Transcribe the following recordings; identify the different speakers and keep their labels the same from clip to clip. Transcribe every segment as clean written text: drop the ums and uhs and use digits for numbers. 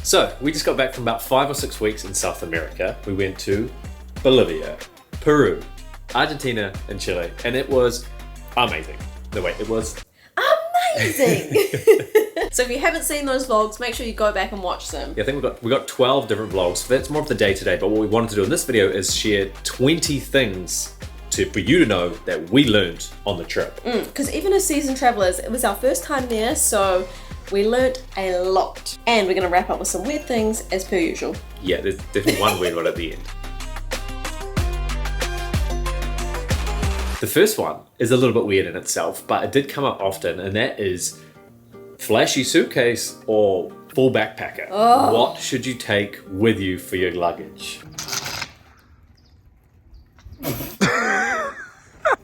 Speaker 1: So, we just got back from about 5 or 6 weeks in South America. We went to Bolivia, Peru, Argentina and Chile, and it was amazing. No, wait, it was
Speaker 2: amazing! So if you haven't seen those vlogs, make sure you go back and watch them.
Speaker 1: Yeah, I think we got 12 different vlogs. That's more of the day-to-day, but what we wanted to do in this video is share 20 things for you to know that we learned on the trip.
Speaker 2: Because even as seasoned travellers, it was our first time there, so we learnt a lot. And we're going to wrap up with some weird things as per usual.
Speaker 1: Yeah, there's definitely one weird one at the end. The first one is a little bit weird in itself, but it did come up often, and that is flashy suitcase or full backpacker.
Speaker 2: Oh.
Speaker 1: What should you take with you for your luggage?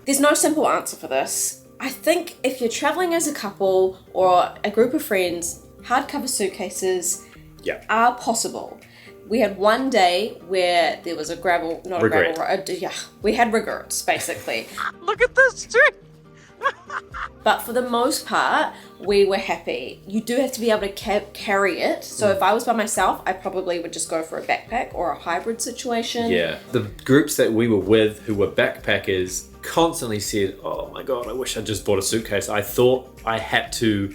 Speaker 2: There's no simple answer for this. I think if you're traveling as a couple or a group of friends, hardcover suitcases are possible. We had one day where there was a gravel road. We had regrets, basically.
Speaker 3: Look at this street!
Speaker 2: But for the most part, we were happy. You do have to be able to carry it. So if I was by myself, I probably would just go for a backpack or a hybrid situation.
Speaker 1: Yeah, the groups that we were with who were backpackers constantly said, oh my God, I wish I just bought a suitcase. I thought I had to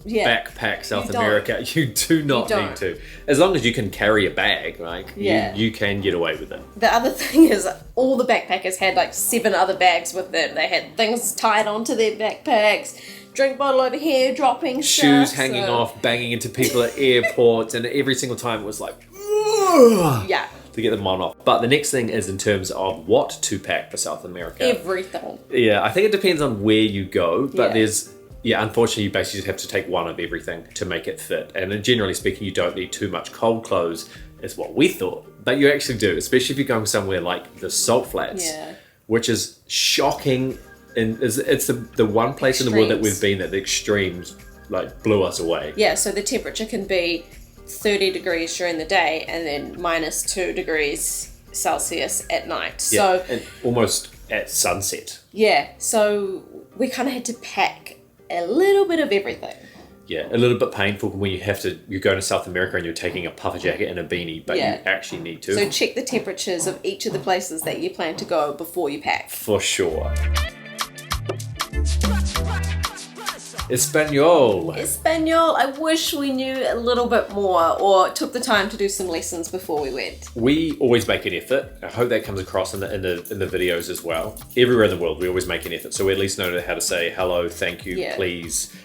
Speaker 1: backpack South America. You do not need to. As long as you can carry a bag, right? You can get away with it.
Speaker 2: The other thing is all the backpackers had like 7 other bags with them. They had things tied onto their backpacks, drink bottle over here, dropping
Speaker 1: shoes
Speaker 2: stuff,
Speaker 1: hanging off, banging into people at airports, and every single time it was like,
Speaker 2: yeah,
Speaker 1: to get them on off. But the next thing is in terms of what to pack for South America.
Speaker 2: Everything.
Speaker 1: Yeah, I think it depends on where you go, but unfortunately, you basically just have to take one of everything to make it fit. And generally speaking, you don't need too much cold clothes, is what we thought. But you actually do, especially if you're going somewhere like the Salt Flats, which is shocking. And it's the one place in the world that we've been that the extremes like blew us away.
Speaker 2: Yeah, so the temperature can be 30 degrees during the day and then minus 2 degrees Celsius at night.
Speaker 1: Yeah,
Speaker 2: so
Speaker 1: and almost at sunset.
Speaker 2: Yeah, so we kind of had to pack a little bit of everything.
Speaker 1: Yeah, a little bit painful when you're going to South America and you're taking a puffer jacket and a beanie, but you actually need to.
Speaker 2: So check the temperatures of each of the places that you plan to go before you pack.
Speaker 1: For sure. Espanol.
Speaker 2: I wish we knew a little bit more or took the time to do some lessons before we went.
Speaker 1: We always make an effort. I hope that comes across in the videos as well. Everywhere in the world, we always make an effort. So we at least know how to say hello, thank you, please,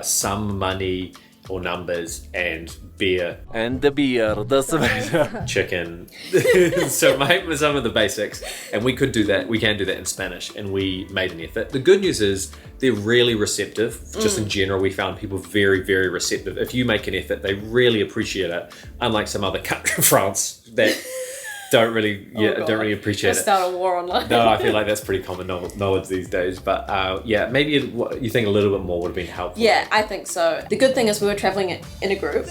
Speaker 1: some money or numbers, and beer.
Speaker 3: And the beer doesn't matter.
Speaker 1: Chicken. So some of the basics. And we can do that in Spanish, and we made an effort. The good news is they're really receptive. Just in general, we found people very, very receptive. If you make an effort, they really appreciate it. Unlike some other country, France, that don't really appreciate it.
Speaker 2: Start a war online.
Speaker 1: No, I feel like that's pretty common knowledge these days. But maybe you think a little bit more would have been helpful.
Speaker 2: Yeah, I think so. The good thing is we were traveling in a group.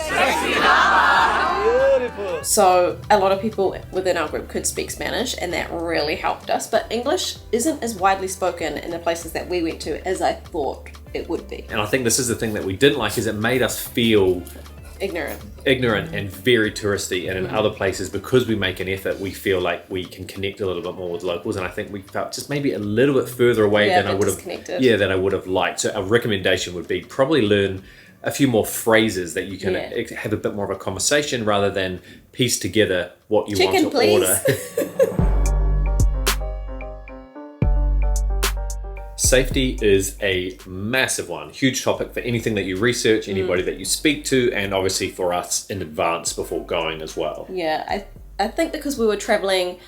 Speaker 3: Beautiful.
Speaker 2: So a lot of people within our group could speak Spanish, and that really helped us. But English isn't as widely spoken in the places that we went to as I thought it would be.
Speaker 1: And I think this is the thing that we didn't like, is it made us feel ignorant and very touristy, and in other places, because we make an effort, we feel like we can connect a little bit more with locals, and I think we felt just maybe a little bit further away than I would have liked. So a recommendation would be probably learn a few more phrases that you can have a bit more of a conversation rather than piece together what you want to order. Safety is a massive one, huge topic for anything that you research, anybody that you speak to, and obviously for us in advance before going as well.
Speaker 2: Yeah, I think because we were traveling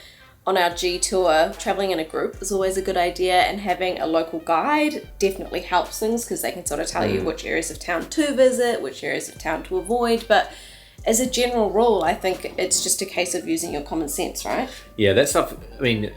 Speaker 2: on our G tour, traveling in a group is always a good idea, and having a local guide definitely helps things because they can sort of tell you which areas of town to visit, which areas of town to avoid. But as a general rule, I think it's just a case of using your common sense, right? Yeah,
Speaker 1: that stuff, I mean,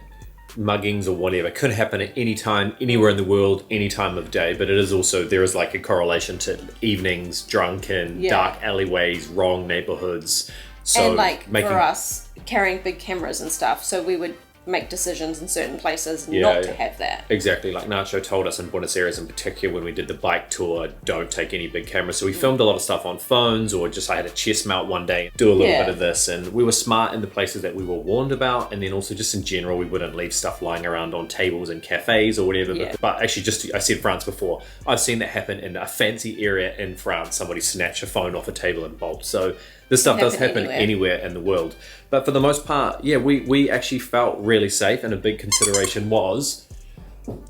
Speaker 1: muggings or whatever could happen at any time, anywhere in the world, any time of day, but it is also, there is like a correlation to evenings, drunken, dark alleyways, wrong neighborhoods. So
Speaker 2: and for us, carrying big cameras and stuff, so we would make decisions in certain places not to have that.
Speaker 1: Exactly. Like Nacho told us in Buenos Aires in particular when we did the bike tour, don't take any big cameras. So we filmed a lot of stuff on phones, or just I had a chest mount one day, do a little bit of this. And we were smart in the places that we were warned about. And then also just in general, we wouldn't leave stuff lying around on tables in cafes or whatever. But actually, just I said France before. I've seen that happen in a fancy area in France. Somebody snatch a phone off a table and bolt. So this stuff does happen anywhere in the world. But for the most part, we actually felt really safe, and a big consideration was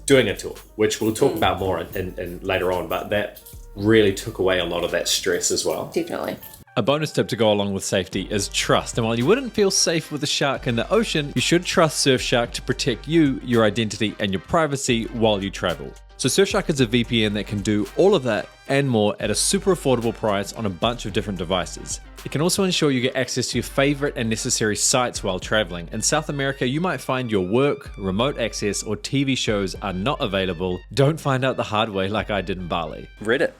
Speaker 1: doing a tour, which we'll talk about more in later on, but that really took away a lot of that stress as well.
Speaker 2: Definitely.
Speaker 4: A bonus tip to go along with safety is trust. And while you wouldn't feel safe with a shark in the ocean, you should trust Surfshark to protect you, your identity, and your privacy while you travel. So Surfshark is a VPN that can do all of that and more at a super affordable price on a bunch of different devices. It can also ensure you get access to your favorite and necessary sites while traveling. In South America, you might find your work, remote access, or TV shows are not available. Don't find out the hard way like I did in Bali.
Speaker 1: Reddit.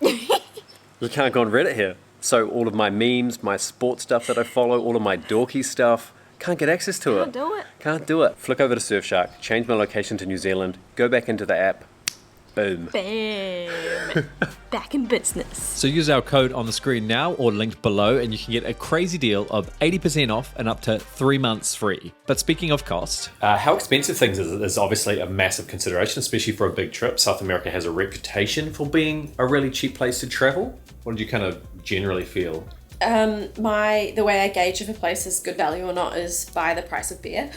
Speaker 1: We can't go on Reddit here. So all of my memes, my sports stuff that I follow, all of my dorky stuff, can't get access to it. Can't do it. Flick over to Surfshark, change my location to New Zealand, go back into the app. Boom.
Speaker 2: Bam. Back in business.
Speaker 4: So use our code on the screen now or linked below and you can get a crazy deal of 80% off and up to 3 months free. But speaking of cost...
Speaker 1: how expensive things is obviously a massive consideration, especially for a big trip. South America has a reputation for being a really cheap place to travel. What did you kind of generally feel?
Speaker 2: The way I gauge if a place is good value or not is by the price of beer.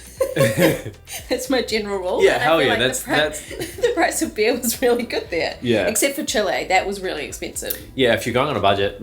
Speaker 2: That's my general rule.
Speaker 1: Yeah, hell yeah. Like
Speaker 2: the price of beer was really good there.
Speaker 1: Yeah.
Speaker 2: Except for Chile, that was really expensive.
Speaker 1: Yeah, if you're going on a budget,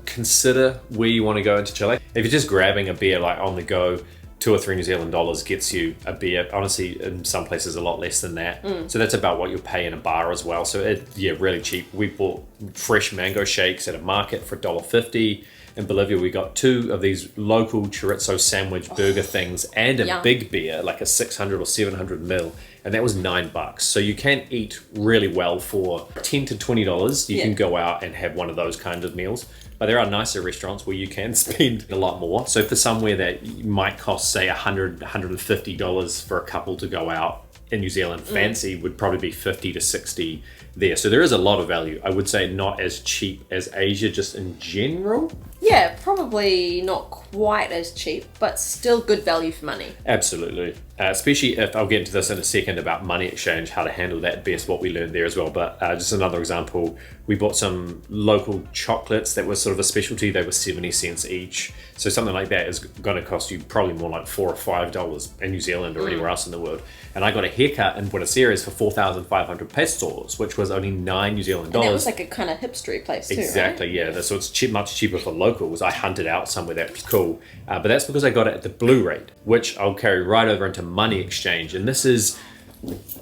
Speaker 1: consider where you want to go into Chile. If you're just grabbing a beer like on the go, $2 or $3 New Zealand dollars gets you a beer. Honestly, in some places a lot less than that. So that's about what you'll pay in a bar as well. So really cheap. We bought fresh mango shakes at a market for $1.50. In Bolivia, we got 2 of these local chorizo sandwich burger things and a big beer, like a 600 or 700 ml, and that was $9. So you can eat really well for $10 to $20. You can go out and have one of those kinds of meals. But there are nicer restaurants where you can spend a lot more. So for somewhere that might cost, say, $100, $150 for a couple to go out in New Zealand, fancy would probably be $50 to $60 there. So there is a lot of value. I would say not as cheap as Asia, just in general.
Speaker 2: Yeah, probably not quite as cheap, but still good value for money.
Speaker 1: Absolutely. Especially if, I'll get into this in a second about money exchange, how to handle that best, what we learned there as well. But just another example, we bought some local chocolates that were sort of a specialty. They were 70 cents each. So something like that is going to cost you probably more like $4 or $5 in New Zealand or anywhere else in the world. And I got a haircut in Buenos Aires for 4,500 pesos, which was only $9 New Zealand dollars.
Speaker 2: And that was like a kind of hipstery place too,
Speaker 1: exactly,
Speaker 2: right?
Speaker 1: Yeah. So it's much cheaper for locals. I hunted out somewhere that was cool. But that's because I got it at the blue rate, which I'll carry right over into money exchange. And this is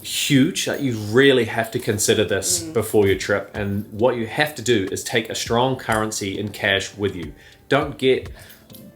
Speaker 1: huge. You really have to consider this before your trip. And what you have to do is take a strong currency in cash with you. Don't get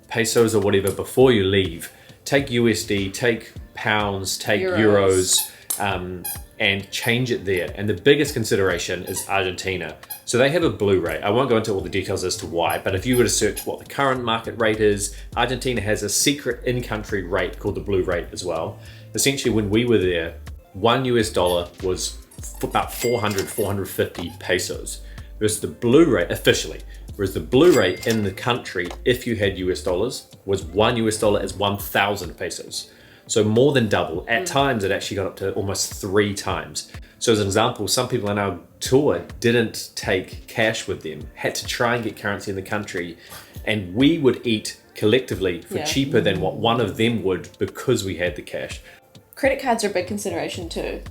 Speaker 1: pesos or whatever before you leave. Take USD, take pounds, take euros and change it there. And the biggest consideration is Argentina. So they have a blue rate. I won't go into all the details as to why, but if you were to search what the current market rate is, Argentina has a secret in-country rate called the blue rate as well. Essentially, when we were there, $1 was about 400, 450 pesos. Whereas the blue rate, officially, whereas the blue rate in the country, if you had US dollars, was $1 is 1,000 pesos. So more than double. At times, it actually got up to almost 3 times. So as an example, some people on our tour didn't take cash with them, had to try and get currency in the country, and we would eat collectively for cheaper than what one of them would because we had the cash.
Speaker 2: Credit cards are a big consideration too,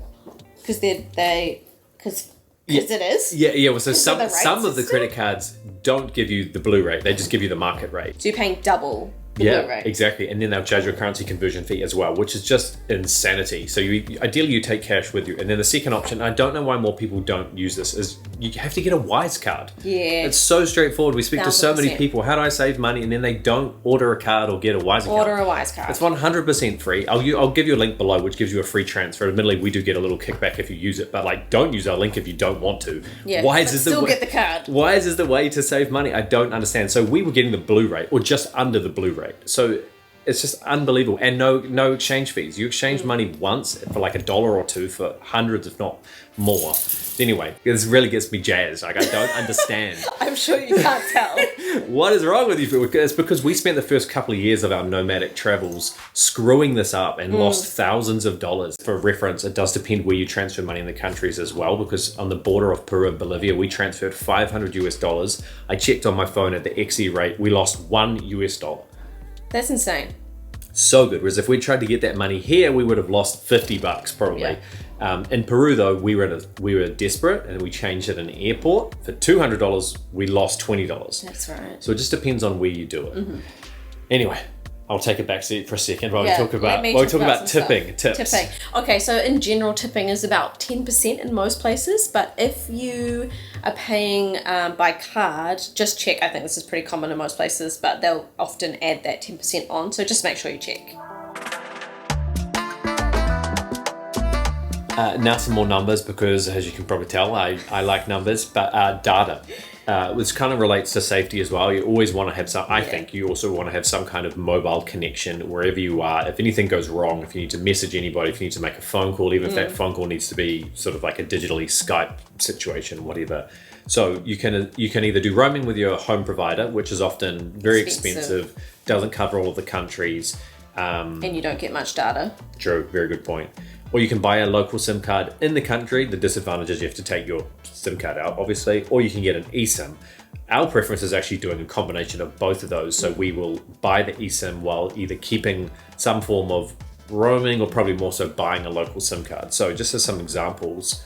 Speaker 2: because because it is.
Speaker 1: Yeah. Well, so some of the credit cards don't give you the blue rate; they just give you the market rate.
Speaker 2: So you're paying double. Blue rate.
Speaker 1: Exactly. And then they'll charge you a currency conversion fee as well, which is just insanity. So ideally you take cash with you. And then the second option, I don't know why more people don't use this, is you have to get a Wise card.
Speaker 2: Yeah.
Speaker 1: It's so straightforward. We speak to so many
Speaker 2: 1,000%.
Speaker 1: people, how do I save money? And then they don't order a card or get a Wise account.
Speaker 2: Order a Wise card.
Speaker 1: It's 100% free. I'll give you a link below, which gives you a free transfer. Admittedly, we do get a little kickback if you use it, but don't use our link if you don't want to.
Speaker 2: Yeah.
Speaker 1: Wise
Speaker 2: is get the card.
Speaker 1: Wise is the way to save money. I don't understand. So we were getting the blue rate, or just under the blue rate. So It's just unbelievable, and no exchange fees. You exchange money once for like $1 or $2 for hundreds, if not more. Anyway, this really gets me jazzed. Like, I don't understand.
Speaker 2: I'm sure you can't tell.
Speaker 1: What is wrong with you? It's because we spent the first couple of years of our nomadic travels screwing this up and lost thousands of dollars. For reference, it does depend where you transfer money in the countries as well, because on the border of Peru and Bolivia, we transferred $500. I checked on my phone at the XE rate. We lost $1.
Speaker 2: That's insane.
Speaker 1: So good. Whereas if we tried to get that money here, we would have lost $50 probably.
Speaker 2: Yeah.
Speaker 1: In Peru, though, we were desperate, and we changed it in an airport. For $200, we lost $20.
Speaker 2: That's right.
Speaker 1: So it just depends on where you do it. Anyway, I'll take a back seat for a second while we talk about tipping. Tips.
Speaker 2: Tipping. Okay, so in general, tipping is about 10% in most places, but if you are paying by card, just check. I think this is pretty common in most places, but they'll often add that 10% on, so just make sure you check.
Speaker 1: Now some more numbers, because as you can probably tell, I like numbers, but data. Which kind of relates to safety as well. You always want to have some, I think you also want to have some kind of mobile connection wherever you are. If anything goes wrong, if you need to message anybody, if you need to make a phone call, even if that phone call needs to be sort of like a digitally Skype situation, whatever. So you can either do roaming with your home provider, which is often very expensive, doesn't cover all of the countries.
Speaker 2: And you don't get much data.
Speaker 1: True, very good point. Or you can buy a local SIM card in the country. The disadvantage is you have to take your SIM card out, obviously, or you can get an eSIM. Our preference is actually doing a combination of both of those. So we will buy the eSIM while either keeping some form of roaming or probably more so buying a local SIM card. So just as some examples,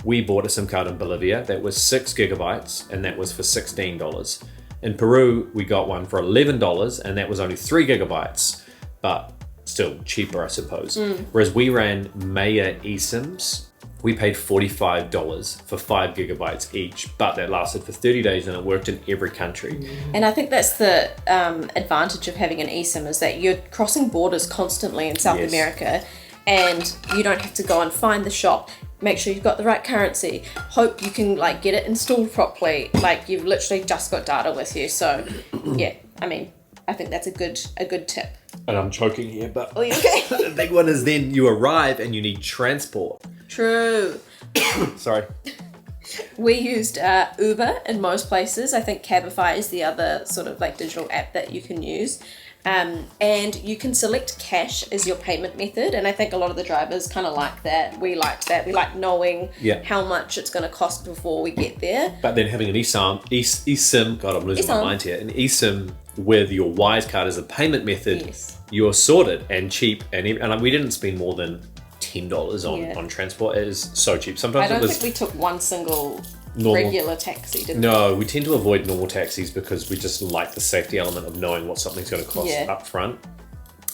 Speaker 1: we bought a SIM card in Bolivia that was 6 gigabytes, and that was for $16. In Peru, we got one for $11, and that was only 3 gigabytes, but still cheaper, I suppose. Whereas we ran Maya eSIMs, we paid $45 for 5 gigabytes each, but that lasted for 30 days and it worked in every country.
Speaker 2: And I think that's the advantage of having an eSIM, is that you're crossing borders constantly in South America, and you don't have to go and find the shop, make sure you've got the right currency, hope you can like get it installed properly. Like, you've literally just got data with you. So yeah, I mean, I think that's a good tip.
Speaker 1: And I'm choking here, but
Speaker 2: Oh, you okay?
Speaker 1: the big one is then you arrive and you need transport.
Speaker 2: True.
Speaker 1: Sorry.
Speaker 2: We used Uber in most places. I think Cabify is the other sort of like digital app that you can use. And you can select cash as your payment method. And I think a lot of the drivers kind of like that. We like that. We like knowing how much it's going to cost before we get there.
Speaker 1: But then having an eSIM, God, I'm losing my mind here. An eSIM with your Wise card as a payment method, you're sorted and cheap. And we didn't spend more than $10 on transport. It is so cheap. Sometimes
Speaker 2: I don't think we took one single regular taxi, did we?
Speaker 1: No, we tend to avoid normal taxis because we just like the safety element of knowing what something's going to cost up front.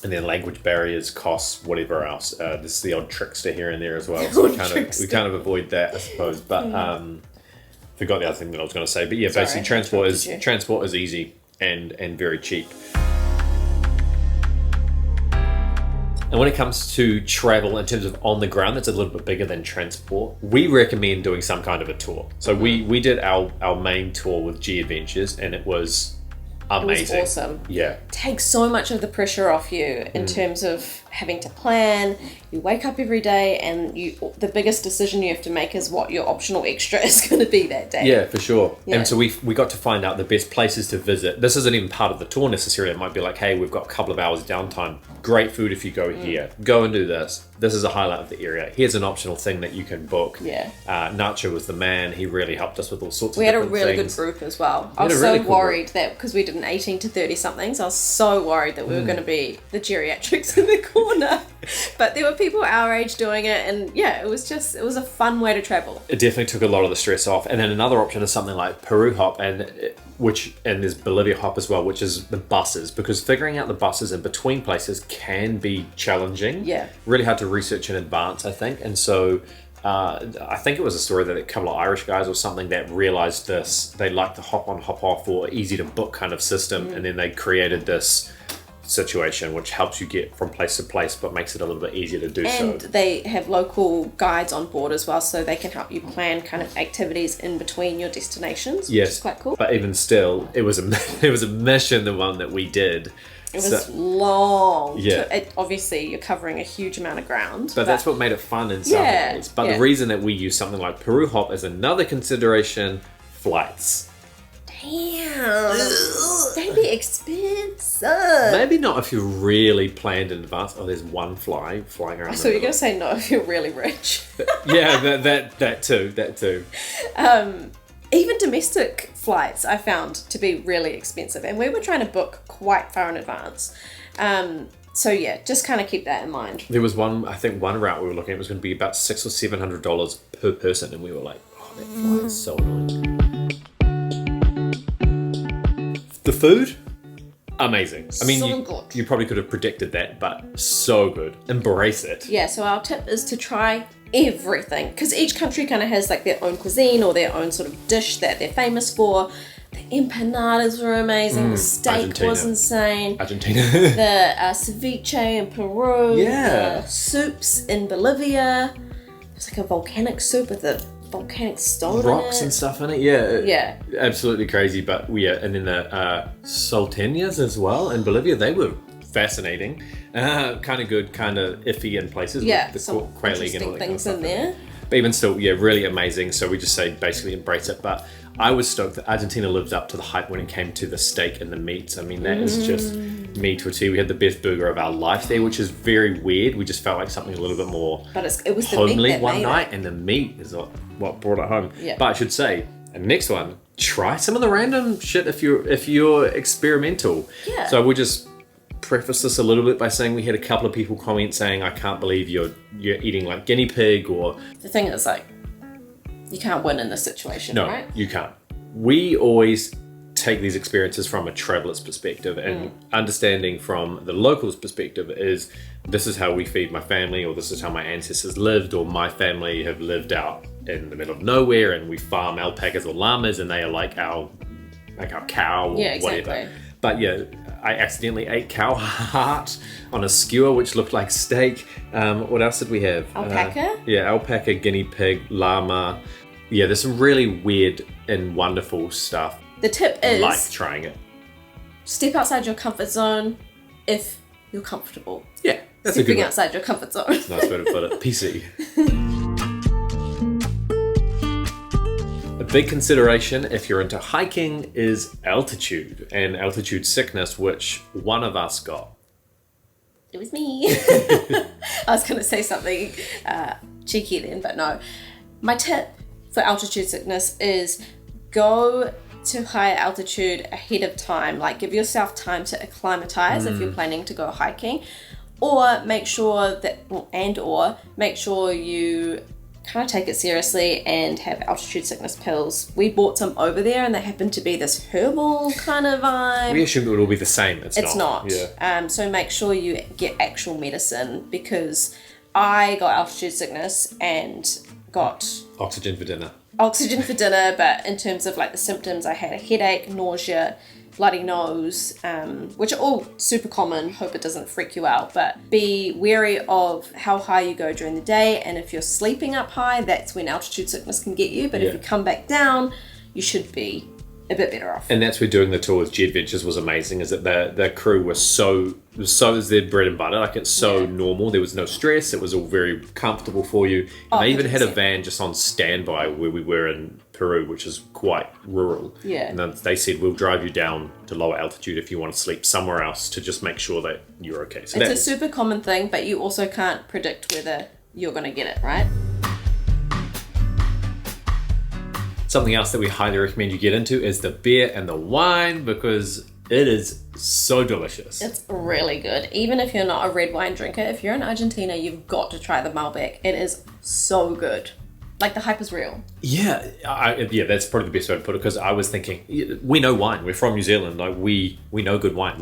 Speaker 1: And then language barriers, costs, whatever else. This is the odd trickster here and there as well. So we kind of avoid that, I suppose. But forgot the other thing that I was going to say. But yeah, basically transport is easy and very cheap. And when it comes to travel in terms of on the ground, that's a little bit bigger than transport. We recommend doing some kind of a tour. So we did our main tour with G Adventures, and it was amazing.
Speaker 2: It was awesome.
Speaker 1: Yeah.
Speaker 2: Takes so much of the pressure off you in terms of having to plan. You wake up every day, and the biggest decision you have to make is what your optional extra is going to be that day.
Speaker 1: Yeah, for sure.
Speaker 2: Yeah.
Speaker 1: And so we got to find out the best places to visit. This isn't even part of the tour necessarily. It might be like, hey, we've got a couple of hours downtime. Great food if you go here. Go and do this. This is a highlight of the area. Here's an optional thing that you can book.
Speaker 2: Yeah.
Speaker 1: Nacho was the man. He really helped us with all sorts of
Speaker 2: We had a
Speaker 1: different
Speaker 2: really
Speaker 1: things.
Speaker 2: good group as well. I was so worried that, because we did an 18 to 30 somethings, I was so worried that we were going to be the geriatrics in the corner. But there were people our age doing it, and yeah, it was a fun way to travel.
Speaker 1: It definitely took a lot of the stress off. And then another option is something like Peru Hop, and there's Bolivia Hop as well, which is the buses, because figuring out the buses in between places can be challenging.
Speaker 2: Yeah.
Speaker 1: Really hard to research in advance, I think. And so I think it was a story that a couple of Irish guys or something that realized this. They liked the hop on, hop off or easy to book kind of system. And then they created this situation which helps you get from place to place but makes it a little bit easier to do.
Speaker 2: And they have local guides on board as well, so they can help you plan kind of activities in between your destinations, which is quite cool.
Speaker 1: But even still, it was a mission, the one that we did.
Speaker 2: It was long.
Speaker 1: Yeah.
Speaker 2: Obviously, you're covering a huge amount of ground.
Speaker 1: But that's what made it fun in some ways. But the reason that we use something like Peru hop is another consideration, flights.
Speaker 2: Damn. They'd be expensive.
Speaker 1: Maybe not if you really planned in advance. Oh, there's one flying around.
Speaker 2: So you're going to say no if you're really rich.
Speaker 1: Yeah, that too.
Speaker 2: Even domestic flights I found to be really expensive, and we were trying to book quite far in advance. So yeah, just kind of keep that in mind.
Speaker 1: There was one route we were looking at was going to be about $600 or $700 per person, and we were like, oh, that flight is so annoying. The food, amazing. I mean, you probably could have predicted that, but so good. Embrace it.
Speaker 2: Yeah, so our tip is to try everything, because each country kind of has like their own cuisine or their own sort of dish that they're famous for. The empanadas were amazing. The steak was insane.
Speaker 1: Argentina.
Speaker 2: The ceviche in Peru.
Speaker 1: Yeah.
Speaker 2: The soups in Bolivia. It's like a volcanic soup with a volcanic stone
Speaker 1: Rocks
Speaker 2: in it.
Speaker 1: and stuff in it. Yeah.
Speaker 2: Yeah.
Speaker 1: Absolutely crazy. But yeah, and then the salteñas as well in Bolivia, they were fascinating. Kind of good, kind of iffy in places.
Speaker 2: Yeah,
Speaker 1: with
Speaker 2: some
Speaker 1: the quailing and all that
Speaker 2: things
Speaker 1: kind of
Speaker 2: in there.
Speaker 1: But even still, yeah, really amazing. So we just say basically embrace it. But I was stoked that Argentina lived up to the hype when it came to the steak and the meats. I mean, that is just me to a T. We had the best burger of our life there, which is very weird. We just felt like something a little bit more
Speaker 2: But it was the
Speaker 1: homely
Speaker 2: meat that
Speaker 1: one
Speaker 2: made
Speaker 1: night,
Speaker 2: it.
Speaker 1: and the meat is what brought it home.
Speaker 2: Yeah.
Speaker 1: But I should say, and next one, try some of the random shit if you're experimental.
Speaker 2: Yeah.
Speaker 1: So we'll just preface this a little bit by saying we had a couple of people comment saying, I can't believe you're eating like guinea pig, or
Speaker 2: The thing is, like, you can't win in this situation,
Speaker 1: no,
Speaker 2: right?
Speaker 1: you can't. We always take these experiences from a traveler's perspective, and understanding from the locals' perspective is this is how we feed my family, or this is how my ancestors lived, or my family have lived out in the middle of nowhere and we farm alpacas or llamas and they are like our cow or whatever. But yeah, I accidentally ate cow heart on a skewer which looked like steak. What else did we have?
Speaker 2: Alpaca?
Speaker 1: Alpaca, guinea pig, llama. Yeah, there's some really weird and wonderful stuff.
Speaker 2: The tip is
Speaker 1: Like trying it.
Speaker 2: step outside your comfort zone if you're comfortable.
Speaker 1: Yeah, that's a good
Speaker 2: Stepping
Speaker 1: one.
Speaker 2: outside your comfort zone.
Speaker 1: Nice way to put it. PC. A big consideration if you're into hiking is altitude and altitude sickness, which one of us got.
Speaker 2: It was me. I was going to say something cheeky then, but no. My tip for altitude sickness is go to higher altitude ahead of time. Like, give yourself time to acclimatize if you're planning to go hiking, or make sure you kind of take it seriously and have altitude sickness pills. We bought some over there and they happen to be this herbal kind of vibe.
Speaker 1: We assumed it would all be the same. It's
Speaker 2: not.
Speaker 1: Yeah.
Speaker 2: So make sure you get actual medicine, because I got altitude sickness and got
Speaker 1: Oxygen for dinner.
Speaker 2: but in terms of like the symptoms, I had a headache, nausea, bloody nose, which are all super common. Hope it doesn't freak you out, but be wary of how high you go during the day, and if you're sleeping up high, that's when altitude sickness can get you. But if you come back down, you should be a bit better off.
Speaker 1: And that's where doing the tour with G Adventures was amazing, is that the crew was so is their bread and butter. Like, it's so normal. There was no stress. It was all very comfortable for you. And they even had a van just on standby where we were in Peru, which is quite rural.
Speaker 2: Yeah.
Speaker 1: And then they said, we'll drive you down to lower altitude if you want to sleep somewhere else, to just make sure that you're okay. So
Speaker 2: it's a super common thing, but you also can't predict whether you're going to get it, right?
Speaker 1: Something else that we highly recommend you get into is the beer and the wine, because it is so delicious.
Speaker 2: It's really good. Even if you're not a red wine drinker, if you're in Argentina, you've got to try the Malbec. It is so good. Like, the hype is real.
Speaker 1: Yeah, that's probably the best way to put it, because I was thinking, we know wine. We're from New Zealand. Like, we know good wine.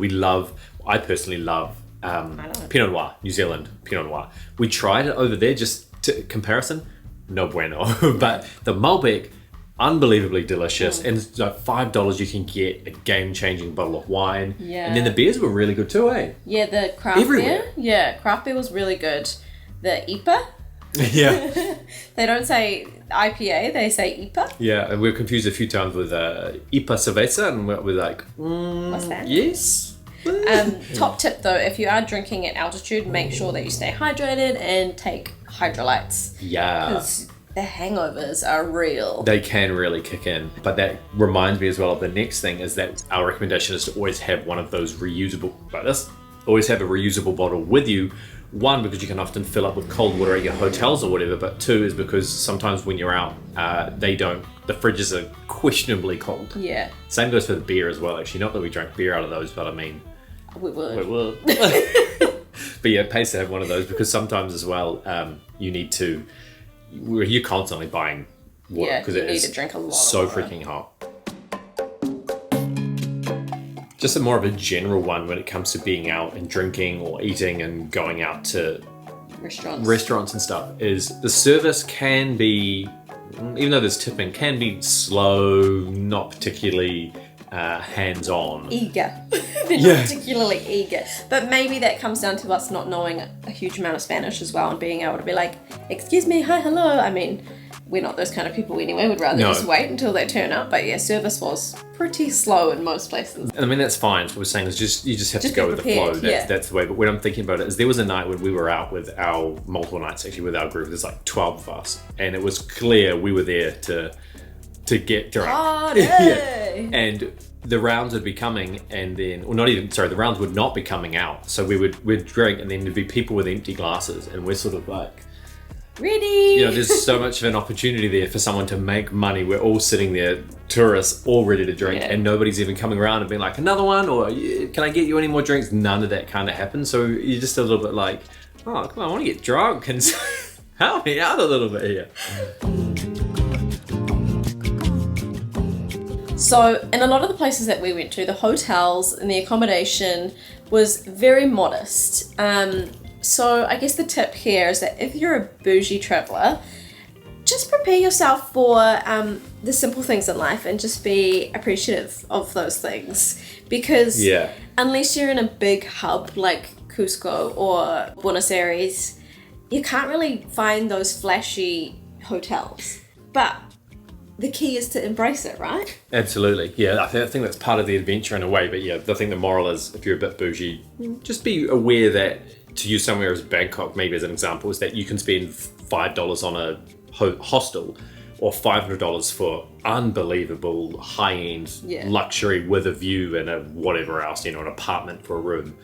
Speaker 1: I personally love Pinot Noir, New Zealand Pinot Noir. We tried it over there, just to comparison, no bueno. But the Malbec, unbelievably delicious, and it's like $5 you can get a game-changing bottle of wine.
Speaker 2: Yeah.
Speaker 1: And then the beers were really good too, eh?
Speaker 2: Yeah, the craft beer. Yeah, craft beer was really good. The IPA.
Speaker 1: Yeah.
Speaker 2: They don't say IPA, they say IPA.
Speaker 1: Yeah, and we were confused a few times with IPA cerveza, and we're like,
Speaker 2: What's that?
Speaker 1: Yes.
Speaker 2: Top tip though, if you are drinking at altitude, make sure that you stay hydrated and take hydrolytes.
Speaker 1: Yeah.
Speaker 2: Because the hangovers are real.
Speaker 1: They can really kick in. But that reminds me as well of the next thing is that our recommendation is to always have one of those reusable, like this, always have a reusable bottle with you. One, because you can often fill up with cold water at your hotels or whatever, but two is because sometimes when you're out, the fridges are questionably cold.
Speaker 2: Yeah.
Speaker 1: Same goes for the beer as well, actually. Not that we drank beer out of those, but I mean...
Speaker 2: We would.
Speaker 1: But yeah, it pays to have one of those because sometimes as well, you're constantly buying water because it is
Speaker 2: to drink a lot
Speaker 1: so
Speaker 2: of water.
Speaker 1: freaking hot. Just more of a general one when it comes to being out and drinking or eating and going out to restaurants and stuff is the service can be, even though there's tipping, can be slow, not particularly hands-on.
Speaker 2: Eager. They're not particularly eager. But maybe that comes down to us not knowing a huge amount of Spanish as well and being able to be like, excuse me, hi, hello. I mean, we're not those kind of people anyway. We'd rather just wait until they turn up. But yeah, service was pretty slow in most places.
Speaker 1: I mean, that's fine. So what we're saying is you just have to go with
Speaker 2: prepared,
Speaker 1: the flow. That's the way. But when I'm thinking about it is there was a night when we were out with our multiple nights actually with our group. There's like 12 of us. And it was clear we were there to get drunk.
Speaker 2: Party!
Speaker 1: Yeah. And the rounds would be coming and then, the rounds would not be coming out. So we'd drink and then there'd be people with empty glasses and we're sort of like,
Speaker 2: ready!
Speaker 1: There's so much of an opportunity there for someone to make money. We're all sitting there, tourists, all ready to drink and nobody's even coming around and being like, another one? Or can I get you any more drinks? None of that kind of happens. So you're just a little bit like, oh, come on, I want to get drunk and help me out a little bit here.
Speaker 2: So, in a lot of the places that we went to, the hotels and the accommodation was very modest. So, I guess the tip here is that if you're a bougie traveller, just prepare yourself for the simple things in life and just be appreciative of those things. Because unless you're in a big hub like Cusco or Buenos Aires, you can't really find those flashy hotels. But the key is to embrace it, right?
Speaker 1: Absolutely. Yeah, I think that's part of the adventure in a way. But yeah, I think the moral is if you're a bit bougie, just be aware that to use somewhere as Bangkok, maybe as an example, is that you can spend $5 on a hostel or $500 for unbelievable high-end luxury with a view and a whatever else, an apartment for a room.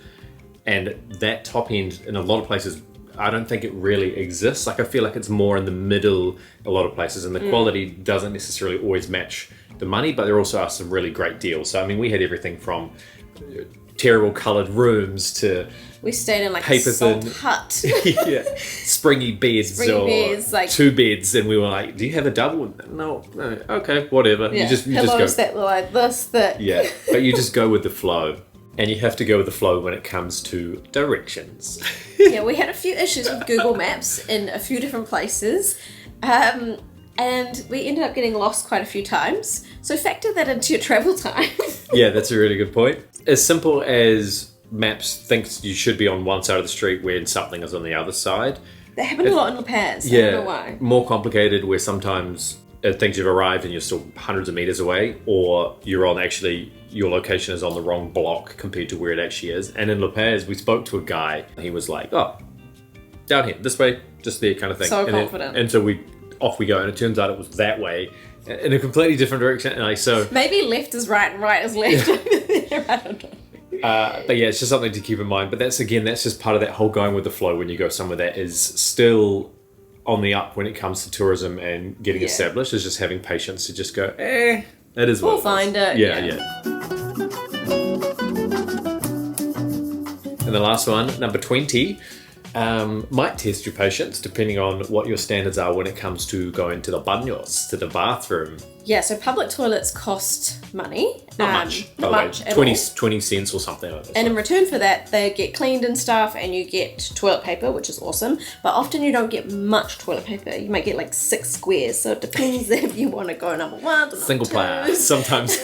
Speaker 1: And that top end in a lot of places, I don't think it really exists. Like I feel like it's more in the middle a lot of places and the quality doesn't necessarily always match the money, but there also are some really great deals. So I mean, we had everything from terrible coloured rooms to
Speaker 2: we stayed in like
Speaker 1: paper
Speaker 2: a salt
Speaker 1: thin
Speaker 2: hut.
Speaker 1: springy beds like 2 beds, and we were like, do you have a double? No, okay, whatever. You just
Speaker 2: pillows
Speaker 1: go,
Speaker 2: that were like this thick.
Speaker 1: Yeah, but you just go with the flow. And you have to go with the flow when it comes to directions.
Speaker 2: Yeah, we had a few issues with Google Maps in a few different places. And we ended up getting lost quite a few times. So factor that into your travel time.
Speaker 1: Yeah, that's a really good point. As simple as Maps thinks you should be on one side of the street when something is on the other side.
Speaker 2: That happened a lot in La Paz. I don't know why.
Speaker 1: More complicated where sometimes it thinks you've arrived and you're still hundreds of meters away, or you're on your location is on the wrong block compared to where it actually is. And in La Paz, we spoke to a guy. He was like, oh, down here, this way, just there kind of thing.
Speaker 2: So confident.
Speaker 1: And so off we go. And it turns out it was that way in a completely different direction. And
Speaker 2: maybe left is right and right is left over there. I don't know.
Speaker 1: But yeah, it's just something to keep in mind. But that's just part of that whole going with the flow when you go somewhere that is still on the up when it comes to tourism and getting established, is just having patience to just go, it is what
Speaker 2: we'll find it.
Speaker 1: Yeah. And the last one, number 20, might test your patience depending on what your standards are when it comes to going to the baños, to the bathroom.
Speaker 2: Yeah, so public toilets cost money.
Speaker 1: Not much. 20 cents or something like that.
Speaker 2: And in return for that, they get cleaned and stuff, and you get toilet paper, which is awesome. But often you don't get much toilet paper. You might get like 6 squares. So it depends if you want to go number 1 or number 2.
Speaker 1: Single player, sometimes.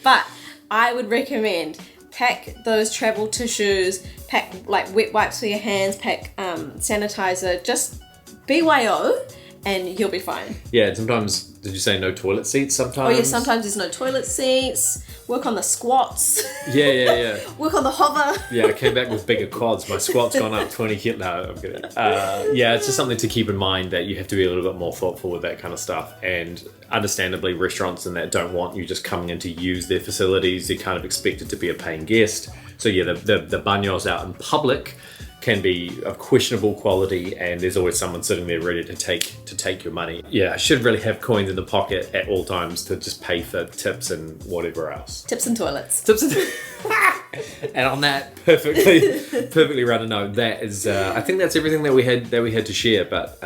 Speaker 2: But I would recommend pack those travel tissues, pack like wet wipes for your hands, pack sanitizer, just BYO, and you'll be fine.
Speaker 1: Yeah, sometimes Did you say no toilet seats sometimes?
Speaker 2: Oh yeah, sometimes there's no toilet seats. Work on the squats.
Speaker 1: Yeah.
Speaker 2: Work on the hover.
Speaker 1: Yeah, I came back with bigger quads. My squat's gone up 20 kilos. No, I'm kidding. Yeah, it's just something to keep in mind that you have to be a little bit more thoughtful with that kind of stuff. And understandably, restaurants and that don't want you just coming in to use their facilities. They're kind of expected to be a paying guest. So yeah, the baños out in public can be of questionable quality, and there's always someone sitting there ready to take your money. Yeah, I should really have coins in the pocket at all times to just pay for tips and whatever else.
Speaker 2: Tips and toilets.
Speaker 1: And on that perfectly run a note, that is I think that's everything that we had to share. But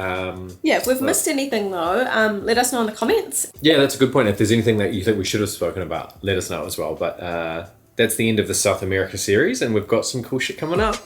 Speaker 2: yeah, if we've missed anything though, let us know in the comments.
Speaker 1: Yeah, that's a good point. If there's anything that you think we should have spoken about, let us know as well. But that's the end of the South America series, and we've got some cool shit coming up.